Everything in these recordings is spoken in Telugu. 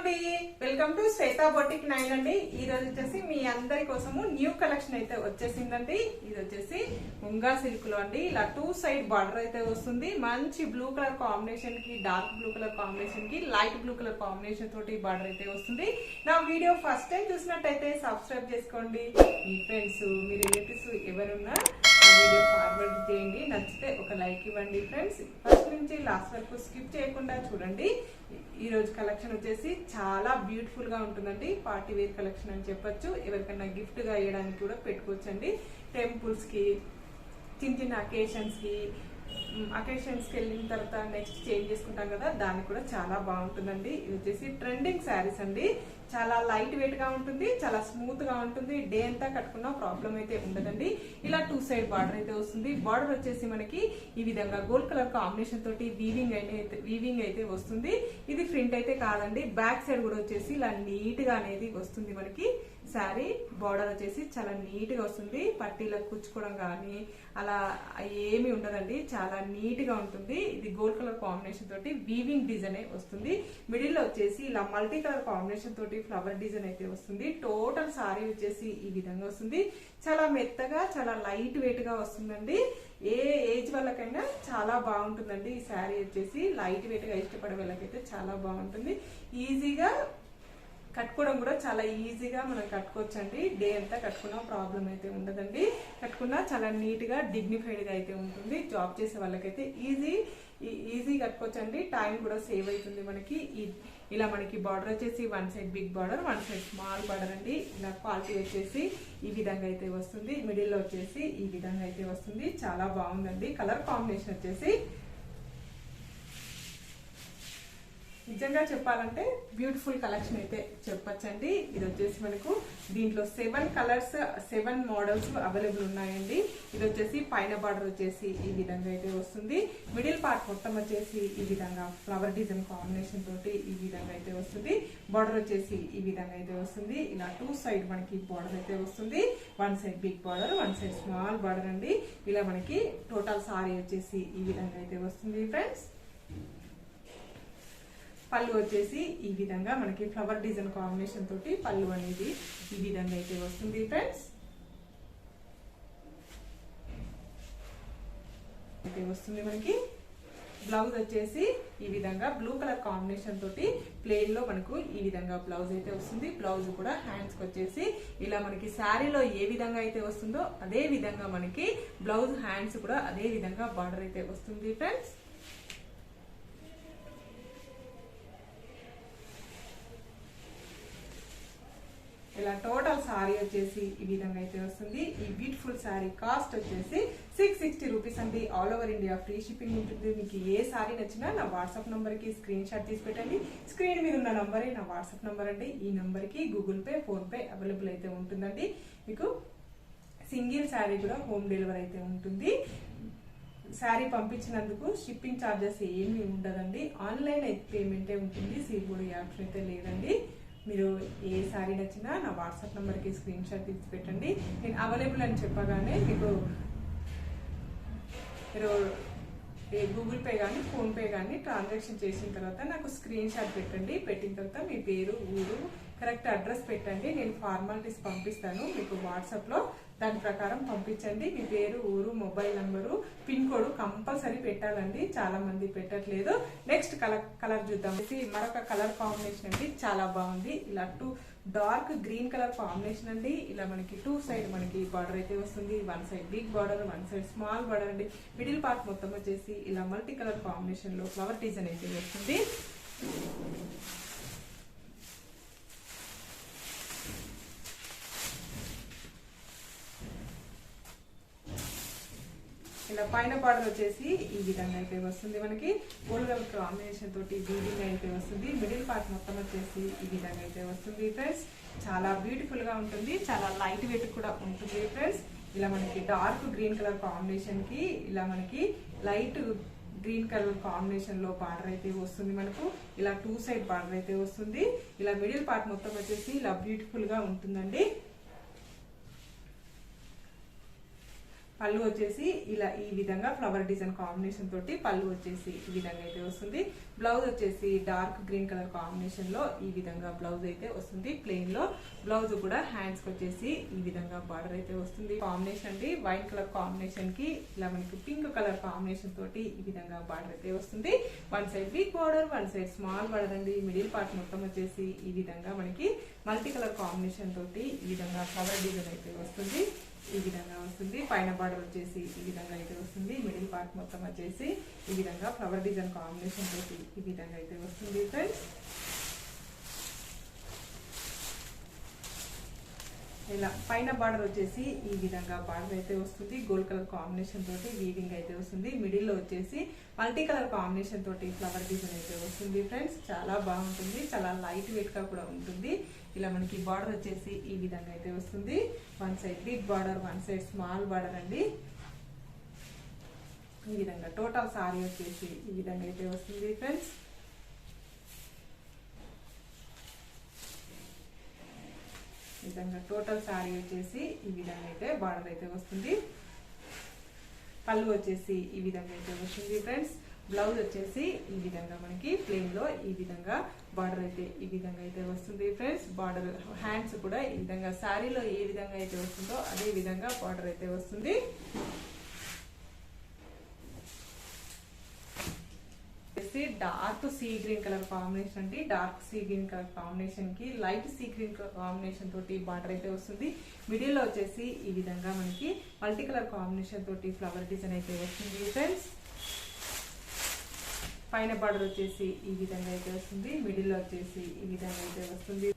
అండి, వెల్కమ్ టు శ్వేతా బొటిక్ 9 అండి. ఈ రోజు వచ్చేసి మీ అందరి కోసము న్యూ కలెక్షన్ అయితే వచ్చేసిందండి. ఇది వచ్చేసి ముంగా సిల్క్ లో అండి. ఇలా 2 సైడ్ బార్డర్ అయితే వస్తుంది. మంచి బ్లూ కలర్ కాంబినేషన్ కి, డార్క్ బ్లూ కలర్ కాంబినేషన్ కి, లైట్ బ్లూ కలర్ కాంబినేషన్ తోటి బార్డర్ అయితే వస్తుంది. నా వీడియో ఫస్ట్ టైం చూసినట్టయితే సబ్స్క్రైబ్ చేసుకోండి. మీ ఫ్రెండ్స్, మీ రిలేటివ్స్ ఎవరున్నా వీడియో ఫార్వర్డ్ చేయండి. నచ్చితే ఒక లైక్ ఇవ్వండి ఫ్రెండ్స్. ఫస్ట్ నుంచి లాస్ట్ వరకు స్కిప్ చేయకుండా చూడండి. ఈ రోజు కలెక్షన్ వచ్చేసి చాలా బ్యూటిఫుల్ గా ఉంటుందండి. పార్టీ వేర్ కలెక్షన్ అని చెప్పొచ్చు. ఎవరికైనా గిఫ్ట్ గా ఇవ్వడానికి కూడా పెట్టుకోవచ్చు అండి. టెంపుల్స్ కి, చిన్న చిన్న అకేషన్స్ కి వెళ్ళిన తర్వాత నెక్స్ట్ చేంజ్ చేసుకుంటాం కదా, దానికి కూడా చాలా బాగుంటుందండి. ఇది వచ్చేసి ట్రెండింగ్ శారీస్ అండి. చాలా లైట్ వెయిట్ గా ఉంటుంది, చాలా స్మూత్ గా ఉంటుంది. డే అంతా కట్టుకున్నా ప్రాబ్లం అయితే ఉండదండి. ఇలా 2 సైడ్ బార్డర్ అయితే వస్తుంది. బార్డర్ వచ్చేసి మనకి ఈ విధంగా గోల్డ్ కలర్ కాంబినేషన్ తోటి వీవింగ్ అయితే వస్తుంది. ఇది ఫ్రంట్ అయితే కాదండి, బ్యాక్ సైడ్ కూడా వచ్చేసి ఇలా నీట్ గా అనేది వస్తుంది. మనకి శారీ బార్డర్ వచ్చేసి చాలా నీట్ గా వస్తుంది. పట్టీలో కుచ్చుకోవడం కానీ అలా ఏమి ఉండదండి, చాలా నీట్ గా ఉంటుంది. ఇది గోల్డ్ కలర్ కాంబినేషన్ తోటి వీవింగ్ డిజైన్ వస్తుంది. మిడిల్ లో వచ్చేసి ఇలా మల్టీ కలర్ కాంబినేషన్ తోటి ఫ్లవర్ డిజైన్ అయితే వస్తుంది. టోటల్ సారీ వచ్చేసి ఈ విధంగా వస్తుంది. చాలా మెత్తగా, చాలా లైట్ వెయిట్ గా వస్తుందండి. ఏ ఏజ్ వాళ్ళకైనా చాలా బాగుంటుందండి. ఈ శారీ వచ్చేసి లైట్ వెయిట్ గా ఇష్టపడే వాళ్ళకైతే చాలా బాగుంటుంది. ఈజీగా కట్టుకోవడం కూడా చాలా ఈజీగా మనం కట్టుకోవచ్చు అండి. డే అంతా కట్టుకున్నా ప్రాబ్లం అయితే ఉండదండి. కట్టుకున్నా చాలా నీట్ గా డిగ్నిఫైడ్ గా అయితే ఉంటుంది. జాబ్ చేసే వాళ్ళకైతే ఈజీ కట్టుకోవచ్చు అండి. టైం కూడా సేవ్ అవుతుంది మనకి. ఇలా మనకి బార్డర్ వచ్చేసి 1 side big border, 1 side small border అండి. ఇలా క్వాలిటీ వచ్చేసి ఈ విధంగా అయితే వస్తుంది. మిడిల్ లో వచ్చేసి ఈ విధంగా అయితే వస్తుంది. చాలా బాగుందండి. కలర్ కాంబినేషన్ వచ్చేసి నిజంగా చెప్పాలంటే బ్యూటిఫుల్ కలెక్షన్ అయితే చెప్పచ్చండి. ఇది వచ్చేసి మనకు దీంట్లో 7 కలర్స్, 7 మోడల్స్ అవైలబుల్ ఉన్నాయండి. ఇది వచ్చేసి పైన బార్డర్ వచ్చేసి ఈ విధంగా అయితే వస్తుంది. మిడిల్ పార్ట్ మొత్తం వచ్చేసి ఈ విధంగా ఫ్లవర్ డిజైన్ కాంబినేషన్ తోటి ఈ విధంగా అయితే వస్తుంది. బార్డర్ వచ్చేసి ఈ విధంగా అయితే వస్తుంది. ఇలా 2 సైడ్ మనకి బార్డర్ అయితే వస్తుంది. 1 side big border, 1 side small border అండి. ఇలా మనకి టోటల్ సారీ వచ్చేసి ఈ విధంగా అయితే వస్తుంది ఫ్రెండ్స్. పళ్ళు వచ్చేసి ఈ విధంగా మనకి ఫ్లవర్ డిజైన్ కాంబినేషన్ తోటి పళ్ళు అనేది ఈ విధంగా అయితే వస్తుంది ఫ్రెండ్స్. అయితే వస్తుంది మనకి. బ్లౌజ్ వచ్చేసి ఈ విధంగా బ్లూ కలర్ కాంబినేషన్ తోటి ప్లెయిన్ లో మనకు ఈ విధంగా బ్లౌజ్ అయితే వస్తుంది. బ్లౌజ్ కూడా హ్యాండ్స్ కి వచ్చేసి ఇలా మనకి శారీలో ఏ విధంగా అయితే వస్తుందో అదే విధంగా మనకి బ్లౌజ్ హ్యాండ్స్ కూడా అదే విధంగా బార్డర్ అయితే వస్తుంది ఫ్రెండ్స్. ఇలా టోటల్ సారీ వచ్చేసి ఈ విధంగా అయితే వస్తుంది. ఈ బ్యూటిఫుల్ సారీ కాస్ట్ వచ్చేసి 660 రూపీస్ అండి. All over India free shipping ఉంటుంది. మీకు ఏ సారీ నచ్చినా నా వాట్సాప్ నంబర్ కి స్క్రీన్ షాట్ తీసి పెట్టండి. స్క్రీన్ మీద ఉన్న నంబరే నా వాట్సాప్ నంబర్ అండి. ఈ నంబర్ కి Google pay, phone pay available అయితే ఉంటుందండి. మీకు సింగిల్ శారీ కూడా హోమ్ డెలివరీ అయితే ఉంటుంది. శారీ పంపించినందుకు షిప్పింగ్ ఛార్జెస్ ఏమీ ఉండదండి. ఆన్లైన్ పేమెంటే ఉంటుంది. సీబోర్డ్ ఆప్షన్ అయితే లేదండి. మీరు ఏ శారీ నచ్చినా నా వాట్సాప్ నెంబర్కి స్క్రీన్ షాట్ తీసి పెట్టండి. నేను అవైలబుల్ అని చెప్పగానే మీకు మీరు గూగుల్ పే కానీ, ఫోన్పే కానీ ట్రాన్సాక్షన్ చేసిన తర్వాత నాకు స్క్రీన్ షాట్ పెట్టండి. పెట్టిన తర్వాత మీ పేరు, ఊరు, కరెక్ట్ అడ్రస్ పెట్టండి. నేను ఫార్మాలిటీస్ పంపిస్తాను మీకు వాట్సాప్లో. దాని ప్రకారం పంపించండి. మీ పేరు, ఊరు, mobile number, pin code compulsory పెట్టాలండి. చాలా మంది పెట్టట్లేదు. నెక్స్ట్ కలర్ చూద్దాం. మరొక కలర్ కాంబినేషన్ అండి, చాలా బాగుంది. ఇలా 2 డార్క్ గ్రీన్ కలర్ కాంబినేషన్ అండి. ఇలా మనకి 2 సైడ్ మనకి బార్డర్ అయితే వస్తుంది. 1 side big border, 1 side small border అండి. మిడిల్ పార్ట్ మొత్తం వచ్చేసి ఇలా మల్టీ కలర్ కాంబినేషన్ లో ఫ్లవర్ డిజైన్ అయితే వస్తుంది. ఇలా పైన బార్డర్ వచ్చేసి ఈ విధంగా అయితే వస్తుంది. మనకి గోల్డ్ కలర్ కాంబినేషన్ తోటి వీవింగ్ అయితే వస్తుంది. మిడిల్ పార్ట్ మొత్తం వచ్చేసి ఈ విధంగా అయితే వస్తుంది ఫ్రెండ్స్. చాలా బ్యూటిఫుల్ గా ఉంటుంది. చాలా లైట్ వెయిట్ కూడా ఉంటుంది ఫ్రెండ్స్. ఇలా మనకి డార్క్ గ్రీన్ కలర్ కాంబినేషన్ కి ఇలా మనకి లైట్ గ్రీన్ కలర్ కాంబినేషన్ లో బార్డర్ అయితే వస్తుంది. మనకు ఇలా 2 సైడ్ బార్డర్ అయితే వస్తుంది. ఇలా మిడిల్ పార్ట్ మొత్తం వచ్చేసి ఇలా బ్యూటిఫుల్ గా ఉంటుందండి. పళ్ళు వచ్చేసి ఇలా ఈ విధంగా ఫ్లవర్ డిజైన్ కాంబినేషన్ తోటి పళ్ళు వచ్చేసి ఈ విధంగా అయితే వస్తుంది. బ్లౌజ్ వచ్చేసి డార్క్ గ్రీన్ కలర్ కాంబినేషన్ లో ఈ విధంగా బ్లౌజ్ అయితే వస్తుంది. ప్లెయిన్ లో బ్లౌజ్ కూడా హ్యాండ్స్ కి వచ్చేసి ఈ విధంగా బార్డర్ అయితే వస్తుంది. కాంబినేషన్ అండి వైట్ కలర్ కాంబినేషన్ కి ఇలా మనకి పింక్ కలర్ కాంబినేషన్ తోటి ఈ విధంగా బార్డర్ అయితే వస్తుంది. One side big border, one side small border అండి. మిడిల్ పార్ట్ మొత్తం వచ్చేసి ఈ విధంగా మనకి మల్టీ కలర్ కాంబినేషన్ తోటి ఈ విధంగా ఫ్లవర్ డిజైన్ అయితే వస్తుంది. ఈ విధంగా వస్తుంది. పైన బార్డర్ వచ్చేసి ఈ విధంగా అయితే వస్తుంది. మిడిల్ పార్ట్ మొత్తం వచ్చేసి ఈ విధంగా ఫ్లవర్ డిజైన్ కాంబినేషన్ తోటి ఈ విధంగా అయితే వస్తుంది ఫ్రెండ్స్. ఇలా పైన బార్డర్ వచ్చేసి ఈ విధంగా బార్డర్ అయితే వస్తుంది. గోల్డ్ కలర్ కాంబినేషన్ తోటి వీవింగ్ అయితే వస్తుంది. మిడిల్ లో వచ్చేసి మల్టీ కలర్ కాంబినేషన్ తోటి ఫ్లవర్ డిజైన్ అయితే వస్తుంది ఫ్రెండ్స్. చాలా బాగుంటుంది, చాలా లైట్ వెయిట్ గా కూడా ఉంటుంది. ఇలా మనకి బార్డర్ వచ్చేసి ఈ విధంగా అయితే వస్తుంది. One side big border, one side small border అండి. ఈ విధంగా టోటల్ సారీ వచ్చేసి ఈ విధంగా అయితే వస్తుంది ఫ్రెండ్స్. ఈ విధంగా టోటల్ సారీ వచ్చేసి ఈ విధంగా అయితే బార్డర్ అయితే వస్తుంది. పళ్ళు వచ్చేసి ఈ విధంగా అయితే వస్తుంది ఫ్రెండ్స్. బ్లౌజ్ వచ్చేసి ఈ విధంగా మనకి ప్లెయిన్ లో ఈ విధంగా బార్డర్ అయితే ఈ విధంగా అయితే వస్తుంది ఫ్రెండ్స్. బార్డర్ హ్యాండ్స్ కూడా ఈ విధంగా శారీలో ఏ విధంగా అయితే వస్తుందో అదే విధంగా బార్డర్ అయితే వస్తుంది. Dark sea green colour combination అండి. Dark sea green colour combination కి light sea green colour combination తోటి బార్డర్ అయితే వస్తుంది. మిడిల్ లో వచ్చేసి ఈ విధంగా మనకి మల్టీ కలర్ కాంబినేషన్ తోటి ఫ్లవర్ డిజైన్ అయితే వస్తుంది ఫ్రెండ్స్. పైన బార్డర్ వచ్చేసి ఈ విధంగా అయితే వస్తుంది. మిడిల్ లో వచ్చేసి ఈ విధంగా అయితే వస్తుంది.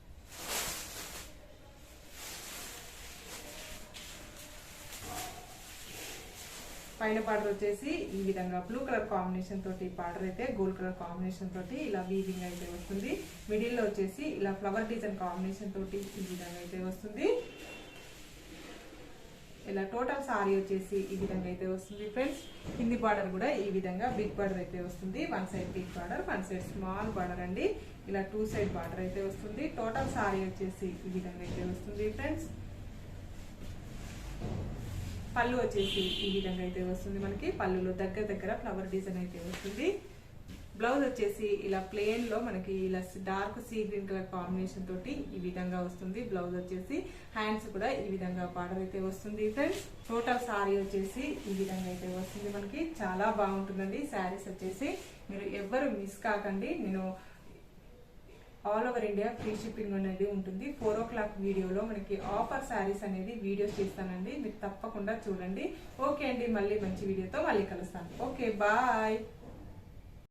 పైన బార్డర్ వచ్చేసి ఈ విధంగా బ్లూ కలర్ కాంబినేషన్ తోటి బార్డర్ అయితే గోల్డ్ కలర్ కాంబినేషన్ తోటి ఇలా వీవింగ్ అయితే వస్తుంది. మిడిల్ లో వచ్చేసి ఇలా ఫ్లవర్ డిజైన్ కాంబినేషన్ తోటి ఈ విధంగా అయితే వస్తుంది. ఇలా టోటల్ సారీ వచ్చేసి ఈ విధంగా అయితే వస్తుంది ఫ్రెండ్స్. కింది బార్డర్ కూడా ఈ విధంగా బిగ్ బార్డర్ అయితే వస్తుంది. One side big border, one side small border అండి. ఇలా టూ సైడ్ బార్డర్ అయితే వస్తుంది. టోటల్ సారీ వచ్చేసి ఈ విధంగా అయితే వస్తుంది ఫ్రెండ్స్. పళ్ళు వచ్చేసి ఈ విధంగా అయితే వస్తుంది. మనకి పళ్ళులో దగ్గర దగ్గర ఫ్లవర్ డిజైన్ అయితే వస్తుంది. బ్లౌజ్ వచ్చేసి ఇలా ప్లెయిన్ లో మనకి ఇలా dark sea green colour combination తోటి ఈ విధంగా వస్తుంది. బ్లౌజ్ వచ్చేసి హ్యాండ్స్ కూడా ఈ విధంగా బార్డర్ అయితే వస్తుంది ఫ్రెండ్స్. టోటల్ సారీ వచ్చేసి ఈ విధంగా అయితే వస్తుంది. మనకి చాలా బాగుంటుందండి శారీస్ వచ్చేసి. మీరు ఎవ్వరు మిస్ కాకండి. నేను all over India free shipping అనేది ఉంటుంది. 4 o'clock వీడియోలో మనకి ఆఫర్ శారీస్ అనేది వీడియోస్ చేస్తానండి. మీరు తప్పకుండా చూడండి. ఓకే అండి, మళ్ళీ మంచి వీడియోతో మళ్ళీ కలుస్తాను. Okay, bye.